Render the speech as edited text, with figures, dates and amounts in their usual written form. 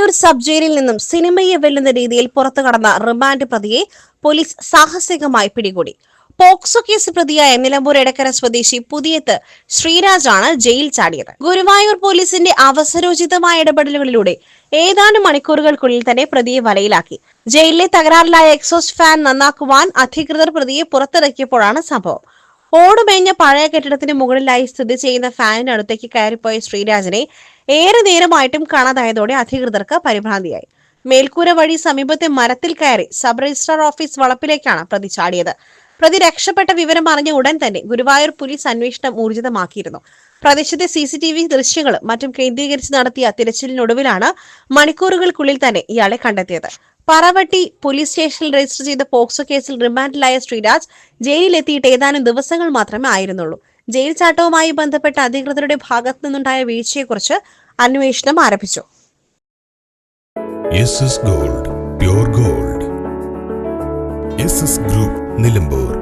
Guruvayur sub ജയിലിൽ നിന്നും സിനിമയെ വെല്ലുന്ന രീതിയിൽ പുറത്തുകടന്ന റിമാൻഡ് പ്രതിയെ പോലീസ് സാഹസികമായി പിടികൂടി. പോക്സോ കേസ് പ്രതിയായ നിലമ്പൂർ എടക്കര സ്വദേശി പുതിയത്ത് ശ്രീരാജാണ് ജയിൽ ചാടിയത്. ഗുരുവായൂർ പോലീസിന്റെ അവസരോചിതമായ ഇടപെടലുകളിലൂടെ ഏതാനും മണിക്കൂറുകൾക്കുള്ളിൽ തന്നെ പ്രതിയെ വലയിലാക്കി. ജയിലിലെ തകരാറിലായ എക്സോസ്റ്റ് ഫാൻ നന്നാക്കുവാൻ അധികൃതർ പ്രതിയെ പുറത്തിറക്കിയപ്പോഴാണ് സംഭവം. ഓടുമേഞ്ഞ പഴയ കെട്ടിടത്തിന് മുകളിലായി സ്ഥിതി ചെയ്യുന്ന ഫാനിന് അടുത്തേക്ക് കയറിപ്പോയ ശ്രീരാജിനെ ഏറെ നേരമായിട്ടും കാണാതായതോടെ അധികൃതർക്ക് പരിഭ്രാന്തിയായി. മേൽക്കൂര വഴി സമീപത്തെ മരത്തിൽ കയറി സബ് രജിസ്ട്രാർ ഓഫീസ് വളപ്പിലേക്കാണ് പ്രതി ചാടിയത്. പ്രതി രക്ഷപ്പെട്ട വിവരം അറിഞ്ഞ ഉടൻ തന്നെ ഗുരുവായൂർ പോലീസ് അന്വേഷണം ഊർജിതമാക്കിയിരുന്നു. പ്രദേശത്തെ CCTV ദൃശ്യങ്ങളും മറ്റും കേന്ദ്രീകരിച്ച് നടത്തിയ തിരച്ചിലിനൊടുവിലാണ് മണിക്കൂറുകൾക്കുള്ളിൽ തന്നെ ഇയാളെ കണ്ടെത്തിയത്. പറവട്ടി പോലീസ് സ്റ്റേഷനിൽ രജിസ്റ്റർ ചെയ്ത പോക്സോ കേസിൽ റിമാൻഡിലായ ശ്രീരാജ് ജയിലിലെത്തിയിട്ട് ഏതാനും ദിവസങ്ങൾ മാത്രമേ ആയിരുന്നുള്ളൂ. ജയിൽ ചാട്ടവുമായി ബന്ധപ്പെട്ട അധികൃതരുടെ ഭാഗത്തു നിന്നുണ്ടായ വീഴ്ചയെക്കുറിച്ച് അന്വേഷണം ആരംഭിച്ചു. Gold pure gold. Group Nilambur.